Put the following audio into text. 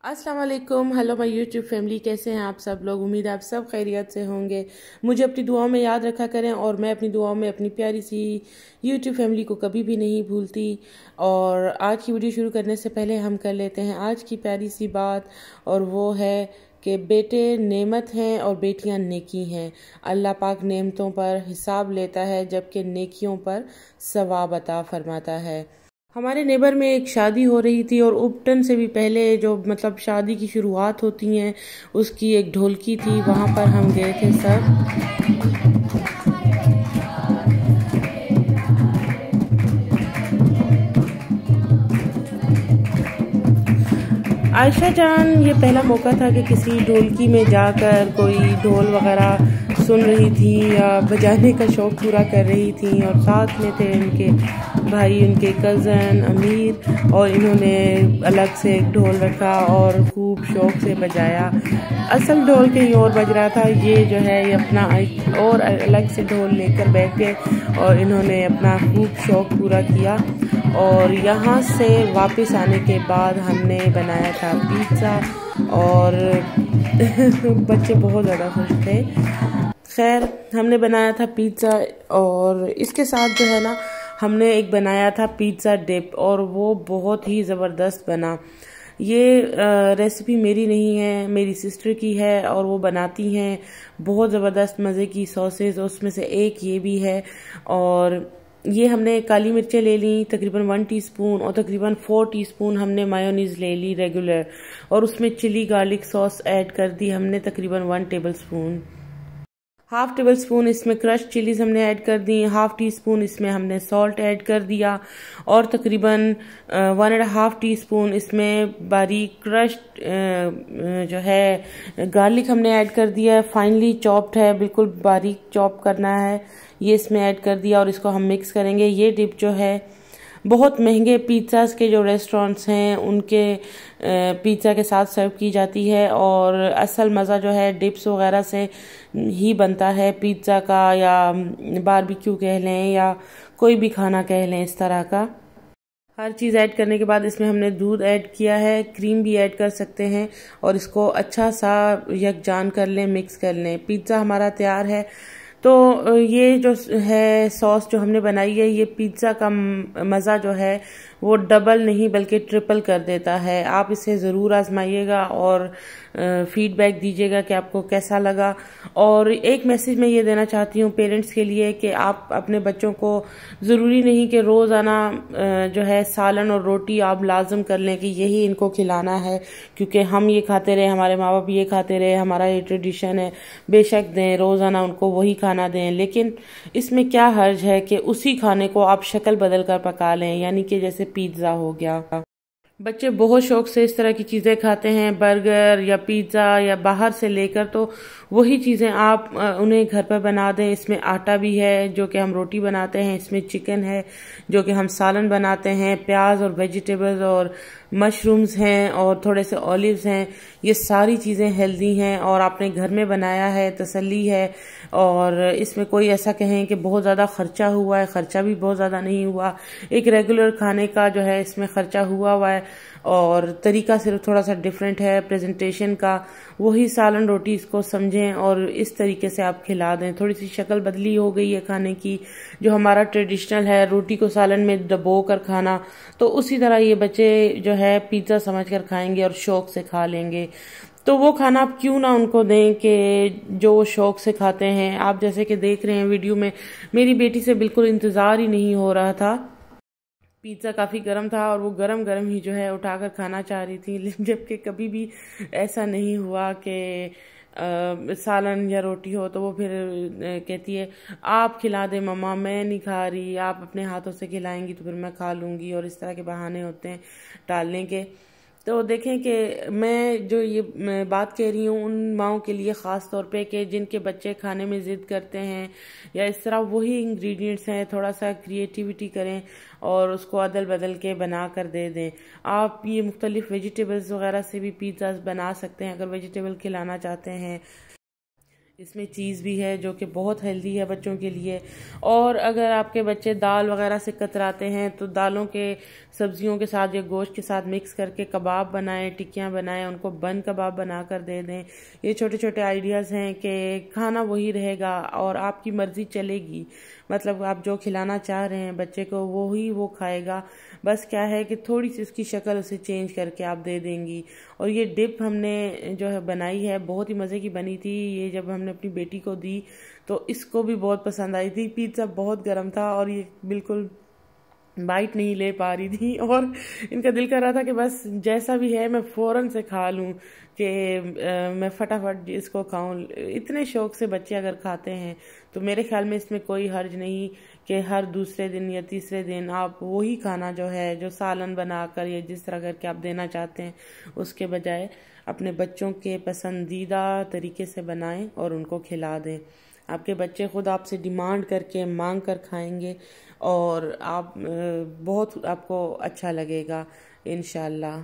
अस्सलाम वालेकुम। Hello my YouTube family, कैसे हैं आप सब लोग। उम्मीद है आप सब खैरियत से होंगे। मुझे अपनी दुआओं में याद रखा करें और मैं अपनी दुआओं में अपनी प्यारी सी यूट्यूब फैमिली को कभी भी नहीं भूलती। और आज की वीडियो शुरू करने से पहले हम कर लेते हैं आज की प्यारी सी बात, और वो है कि बेटे नेमत हैं और बेटियां नेकी हैं। अल्लाह पाक नेमतों पर हिसाब लेता है जबकि नेकियों पर सवाब अता फरमाता है। हमारे नेबर में एक शादी हो रही थी और उपटन से भी पहले जो मतलब शादी की शुरुआत होती हैं उसकी एक ढोलकी थी, वहाँ पर हम गए थे सब। आयशा जान, ये पहला मौका था कि किसी ढोलकी में जाकर कोई ढोल वगैरह सुन रही थी या बजाने का शौक़ पूरा कर रही थी, और साथ में थे उनके भाई, उनके कज़न अमीर, और इन्होंने अलग से एक ढोल रखा और खूब शौक़ से बजाया। असल ढोल कहीं और बज रहा था, ये जो है ये अपना और अलग से ढोल लेकर बैठ गए और इन्होंने अपना खूब शौक़ पूरा किया। और यहाँ से वापस आने के बाद हमने बनाया था पिज़्ज़ा और बच्चे बहुत ज़्यादा खुश थे। खैर, हमने बनाया था पिज़्ज़ा और इसके साथ जो है ना हमने एक बनाया था पिज़्ज़ा डिप, और वो बहुत ही ज़बरदस्त बना। ये रेसिपी मेरी नहीं है, मेरी सिस्टर की है, और वो बनाती हैं बहुत ज़बरदस्त मज़े की सॉसेज, उसमें से एक ये भी है। और ये हमने काली मिर्चें ले ली तकरीबन 1 टीस्पून, और तकरीबन 4 टीस्पून हमने मायोनीज़ ले ली रेगुलर, और उसमें चिली गार्लिक सॉस ऐड कर दी हमने तकरीबन 1 टेबलस्पून। हाफ टेबल स्पून इसमें क्रश चिलीज हमने ऐड कर दी, हाफ टी स्पून इसमें हमने सॉल्ट ऐड कर दिया, और तकरीबन 1.5 टीस्पून इसमें बारीक क्रश जो है गार्लिक हमने ऐड कर दिया है। फाइनली चॉप्ड है, बिल्कुल बारीक चॉप करना है, ये इसमें ऐड कर दिया और इसको हम मिक्स करेंगे। ये डिप जो है बहुत महंगे पिज़्ज़ास के जो रेस्टोरेंट्स हैं उनके पिज़्ज़ा के साथ सर्व की जाती है, और असल मज़ा जो है डिप्स वगैरह से ही बनता है पिज़्ज़ा का, या बारबेक्यू कह लें या कोई भी खाना कह लें इस तरह का। हर चीज़ ऐड करने के बाद इसमें हमने दूध ऐड किया है, क्रीम भी ऐड कर सकते हैं, और इसको अच्छा सा यकजान कर लें, मिक्स कर लें। पिज़्ज़ा हमारा तैयार है। तो ये जो है सॉस जो हमने बनाई है, ये पिज़्ज़ा का मज़ा जो है वो डबल नहीं बल्कि ट्रिपल कर देता है। आप इसे ज़रूर आजमाइएगा और फीडबैक दीजिएगा कि आपको कैसा लगा। और एक मैसेज मैं ये देना चाहती हूँ पेरेंट्स के लिए कि आप अपने बच्चों को ज़रूरी नहीं कि रोज़ाना जो है सालन और रोटी आप लाजम कर लें कि यही इनको खिलाना है, क्योंकि हम ये खाते रहे, हमारे माँ बाप ये खाते रहे, हमारा ये ट्रेडिशन है। बेशक दें, रोज़ाना उनको वही खाना दें, लेकिन इसमें क्या हर्ज है कि उसी खाने को आप शक्ल बदल कर पका लें, यानी कि जैसे पिज़्ज़ा हो गया। बच्चे बहुत शौक से इस तरह की चीज़ें खाते हैं, बर्गर या पिज़्ज़ा या बाहर से लेकर, तो वही चीज़ें आप उन्हें घर पर बना दें। इसमें आटा भी है जो कि हम रोटी बनाते हैं, इसमें चिकन है जो कि हम सालन बनाते हैं, प्याज और वेजिटेबल्स और मशरूम्स हैं, और थोड़े से ऑलिव्स हैं। ये सारी चीज़ें हेल्दी हैं और आपने घर में बनाया है, तसल्ली है। और इसमें कोई ऐसा कहें कि बहुत ज़्यादा खर्चा हुआ है, खर्चा भी बहुत ज़्यादा नहीं हुआ। एक रेगुलर खाने का जो है इसमें खर्चा हुआ है, और तरीका सिर्फ थोड़ा सा डिफरेंट है प्रेजेंटेशन का। वही सालन रोटी इसको समझें और इस तरीके से आप खिला दें। थोड़ी सी शक्ल बदली हो गई है खाने की, जो हमारा ट्रेडिशनल है रोटी को सालन में डबो कर खाना, तो उसी तरह ये बच्चे जो है पिज़्ज़ा समझ कर खाएंगे और शौक से खा लेंगे। तो वो खाना आप क्यों ना उनको दें कि जो वो शौक से खाते हैं। आप जैसे कि देख रहे हैं वीडियो में, मेरी बेटी से बिल्कुल इंतज़ार ही नहीं हो रहा था। पिज़्ज़ा काफ़ी गर्म था और वो गरम गरम ही जो है उठाकर खाना चाह रही थी, जबकि कभी भी ऐसा नहीं हुआ कि सालन या रोटी हो तो वो फिर कहती है आप खिला दे मम्मा, मैं नहीं खा रही, आप अपने हाथों से खिलाएंगी तो फिर मैं खा लूँगी, और इस तरह के बहाने होते हैं टालने के। तो देखें कि मैं जो ये बात कह रही हूँ उन माओं के लिए ख़ास तौर पे कि जिनके बच्चे खाने में ज़िद करते हैं या इस तरह, वही इंग्रेडिएंट्स हैं, थोड़ा सा क्रिएटिविटी करें और उसको अदल बदल के बना कर दे दें। आप ये मुख्तलिफ वेजिटेबल्स वगैरह से भी पिज़्ज़ा बना सकते हैं अगर वेजिटेबल खिलाना चाहते हैं। इसमें चीज़ भी है जो कि बहुत हेल्दी है बच्चों के लिए। और अगर आपके बच्चे दाल वगैरह से कतराते हैं तो दालों के सब्जियों के साथ या गोश्त के साथ मिक्स करके कबाब बनाएं, टिक्कियाँ बनाएं, उनको बन कबाब बना कर दे दें। ये छोटे छोटे आइडियाज़ हैं कि खाना वही रहेगा और आपकी मर्ज़ी चलेगी। मतलब आप जो खिलाना चाह रहे हैं बच्चे को वो खाएगा। बस क्या है कि थोड़ी सी उसकी शक्ल उसे चेंज करके आप दे देंगी। और ये डिप हमने जो है बनाई है बहुत ही मज़े की बनी थी। ये जब हमने अपनी बेटी को दी तो इसको भी बहुत पसंद आई थी। पिज़्ज़ा बहुत गर्म था और ये बिल्कुल बाइट नहीं ले पा रही थी और इनका दिल कर रहा था कि बस जैसा भी है मैं फ़ौरन से खा लूं, कि मैं फटाफट इसको खाऊं। इतने शौक से बच्चे अगर खाते हैं तो मेरे ख्याल में इसमें कोई हर्ज नहीं कि हर दूसरे दिन या तीसरे दिन आप वही खाना जो है, जो सालन बनाकर या जिस तरह करके आप देना चाहते हैं, उसके बजाय अपने बच्चों के पसंदीदा तरीके से बनाएं और उनको खिला दें। आपके बच्चे खुद आपसे डिमांड करके मांग कर खाएंगे और आप बहुत आपको अच्छा लगेगा इंशाल्लाह।